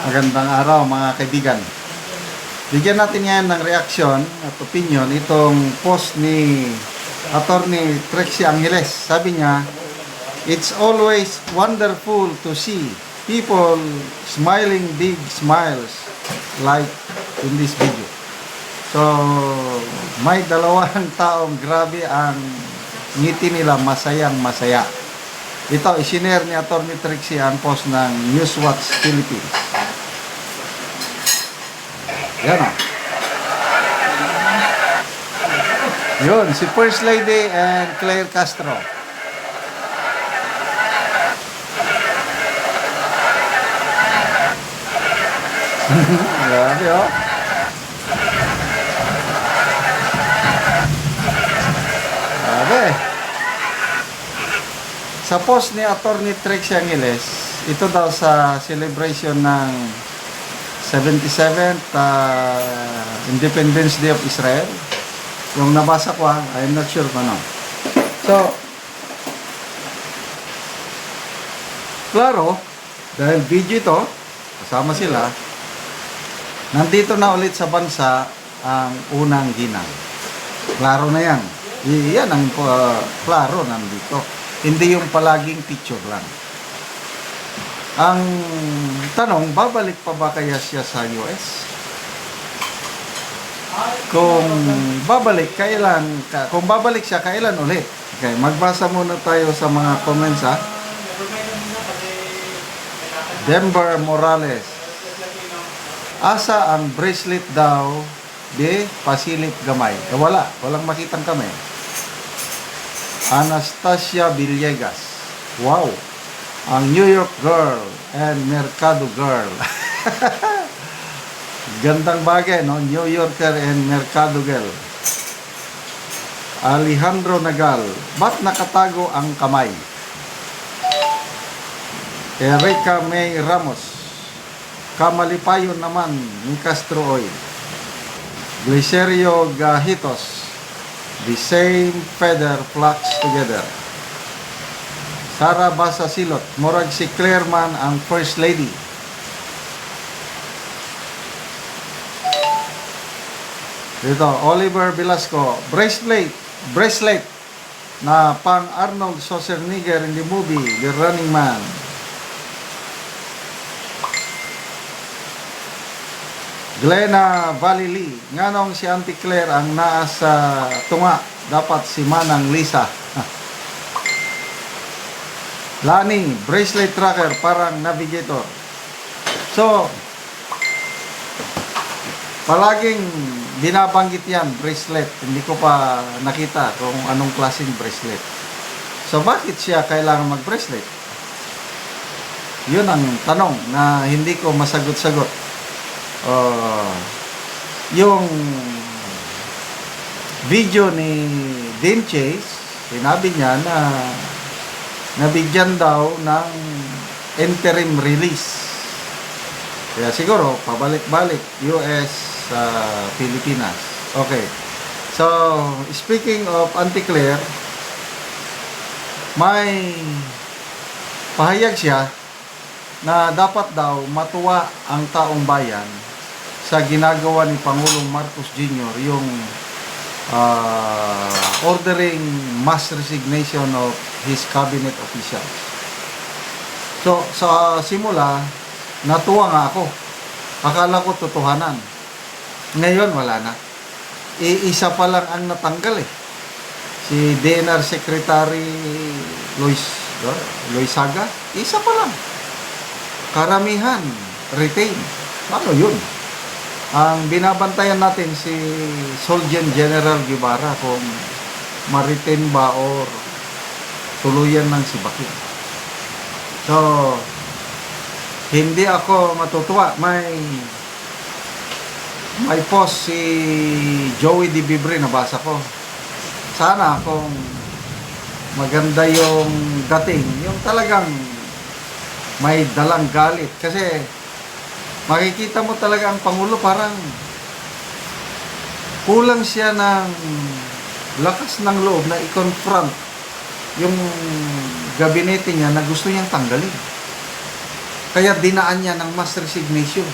Magandang araw mga kaibigan. Bigyan natin ngayon ng reaksyon at opinion itong post ni Attorney Trixie Angeles. Sabi niya, "It's always wonderful to see people smiling big smiles like in this video." So, may dalawang taong grabe ang ngiti nila, masayang masaya. Ito, isinare ni Attorney Trixie ang post ng Newswatch Philippines. Yan o. Yun, si First Lady and Claire Castro. Grabe o. Grabe. Sa post ni Attorney Trixie Angeles, ito daw sa celebration ng 77th Independence Day of Israel. Yung nabasa ko, I'm not sure kung ano. So, klaro, dahil video ito, kasama sila, nandito na ulit sa bansa ang unang ginang. Klaro na yan. Yan ang klaro nandito. Hindi yung palaging picture lang. Ang tanong, babalik pa ba kaya siya sa US? Kung babalik, kailan? Kung babalik siya, kailan ulit? Okay, magbasa muna tayo sa mga comments ha. Denver Morales. Asa ang bracelet daw de pasilip gamay. Walang makitang kamay. Anastasia Villegas. Wow. Ang New York Girl and Mercado Girl. Gandang bagay, no? New Yorker and Mercado Girl. Alejandro Nagal. Ba't nakatago ang kamay? Erica May Ramos. Kamalipayon naman ni Castro Oy. Glicerio Gahitos. The same feather flocks together. Sara Basa Silot, murag si Claire man ang First Lady. Dito, Oliver Velasco, bracelet na pang Arnold Schwarzenegger in the movie The Running Man. Glenna Valili, nganong si Auntie Claire ang naa sa tunga, dapat si Manang Lisa. Lani, bracelet tracker, parang navigator. So, palaging binabanggit yan, bracelet. Hindi ko pa nakita kung anong klaseng bracelet. So, bakit siya kailangan mag-bracelet? Yun ang tanong na hindi ko masagot-sagot. Yung video ni Dean Chase, sinabi niya na nabigyan daw ng interim release. Kaya siguro, pabalik-balik, US sa Pilipinas. Okay. So, speaking of Auntie Claire, may pahayag siya na dapat daw matuwa ang taong bayan sa ginagawa ni Pangulong Marcos Jr. yung ordering mass resignation of his cabinet officials. So, sa simula, natuwa nga ako. Akala ko totohanan. Ngayon, wala na. Isa pa lang ang natanggal eh. Si DNR Secretary Loizaga, isa pa lang. Karamihan, retain. Ano yun? Ang binabantayan natin si Soldier General Guevara kung ma-retain ba or tuluyan ng sibakin. So, hindi ako matutuwa. May post si Joey Di Bibre, nabasa ko. Sana kung maganda yung dating, yung talagang may dalang galit. Kasi makikita mo talaga ang Pangulo parang kulang siya ng lakas ng loob na i-confront yung gabinete niya na gusto niyang tanggalin. Kaya dinaan niya ng mass resignation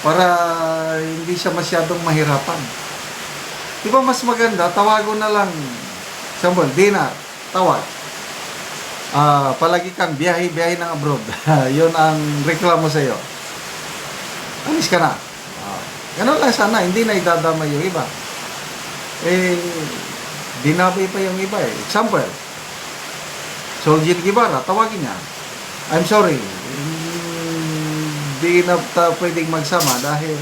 para hindi siya masyadong mahirapan. Di ba mas maganda, tawagon na lang. Example, Dina, tawag. Palagi kang biyahe ng abroad. Yun ang reklamo sa iyo. Alis ka na. Ganun lang sana, hindi na idadamay yung iba. Dinabay pa yung iba eh. Example, Soldier Guevara, tawagin niya. I'm sorry, hindi na pwedeng magsama dahil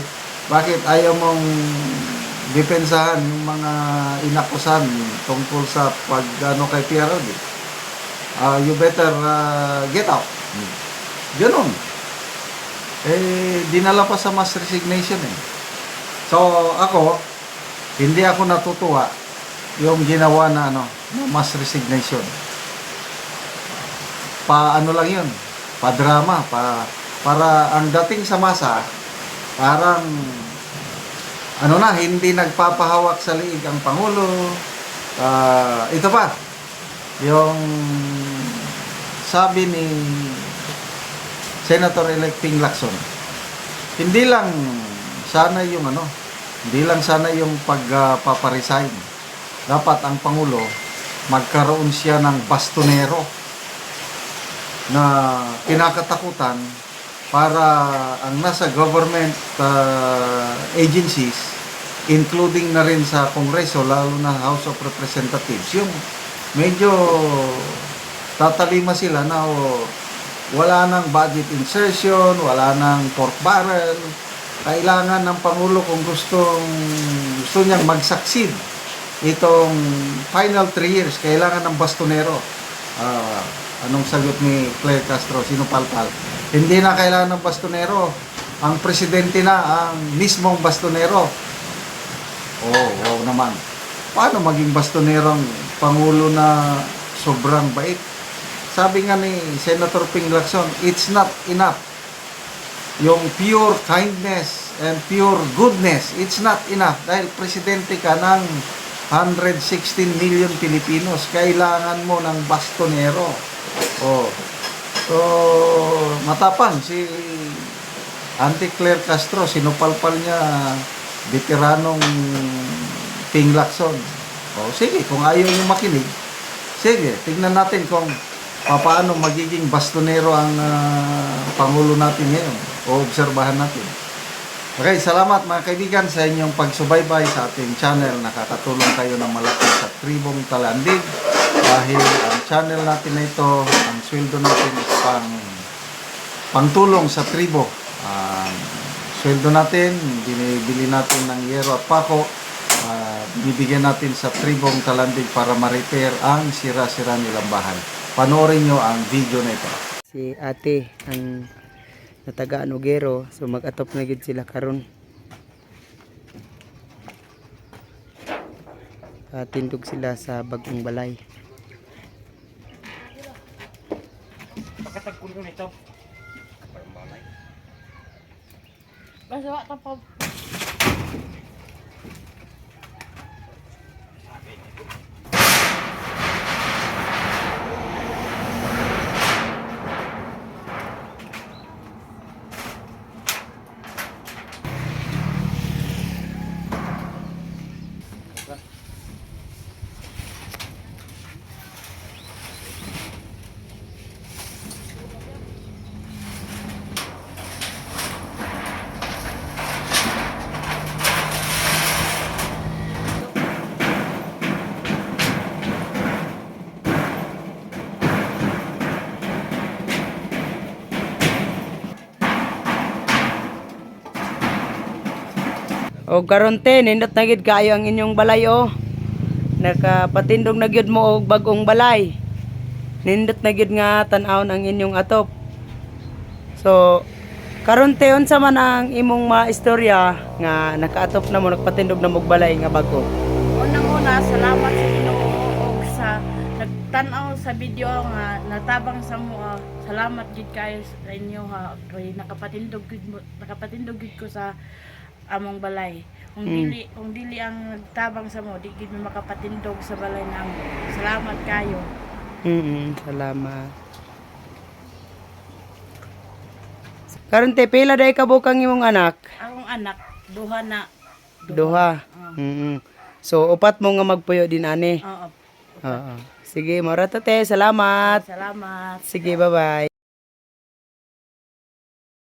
bakit ayaw mong depensahan yung mga inakusan tungkol sa pag-ano kay PRRD? You better get out. Ganun. Dinala pa sa mass resignation eh. So, ako, hindi ako natutuwa yung ginawa na mass resignation. Ano lang yun, drama, para ang dating sa masa, parang, hindi nagpapahawak sa liig ang Pangulo. Ito pa, yung sabi ni Senator-elect Ping Lacson, hindi lang sana yung pagpaparesign. Dapat ang Pangulo, magkaroon siya ng bastonero na kinakatakutan para ang nasa government agencies, including na rin sa Kongreso, lalo na House of Representatives, yung medyo tatalima sila na wala nang budget insertion, wala nang pork barrel. Kailangan ng Pangulo kung gusto niyang mag-succeed itong final 3 years, kailangan ng bastonero. Anong sagot ni Claire Castro? Sinupalpal. Hindi na kailangan ng bastonero. Ang presidente na ang mismong bastonero. Wow naman. Paano maging bastonero ang Pangulo na sobrang bait? Sabi nga ni Senator Ping Lacson, it's not enough. Yung pure kindness and pure goodness, it's not enough. Dahil presidente ka ng 116 million Pilipinos, kailangan mo ng bastonero. So, matapang si Auntie Claire Castro, sinupalpal niya veteranong Ping Lacson. Sige, kung ayaw niyo makinig, sige, tignan natin kung paano magiging bastonero ang Pangulo natin ngayon. Obserbahan natin. Okay, salamat mga kaibigan sa inyong pagsubaybay sa ating channel. Nakakatulong kayo ng malaki sa Tribong Talandig. Dahil ang channel natin na ito, ang sweldo natin is pangtulong sa tribo. Sweldo natin, binibili natin ng yero at pako, binibigyan natin sa Tribong Talandig para ma-repair ang sira-sira nilang bahay. Panoorin nyo ang video na ito. Si ate ang natagaan og gero, so mag-atop na gid sila karon. Tindog sila sa bagong balay. Pagkatagpundo nito. Parang balay. Basta wak ka pa. O karon te, nindot na gid kaayo ang inyong balay o. Nakapatindog na gyud mo og bagong balay. Nindot na gid nga tan-awon ang inyong atop. So karon te, unsa man ang imong maistorya nga nakaatop na mo, nagpatindog na mo og balay nga bago? Unang-una, salamat sa Ginoo og sa nagtan-aw sa video nga natabang sa mo. Salamat gid kayo sa inyo ha. Kay nakapatindog gid ko sa among balay. Kung dili ang nagtabang sa mo, di gid mo makapatindog sa balay namo. Salamat kayo. Salamat. Karon te pila day ka bukang imong anak? Akong anak, duha na. Duha. So upat mo nga magpuyo din ani. Oo. Oo. Sige, mara to te. Salamat. Salamat. Sige, bye-bye.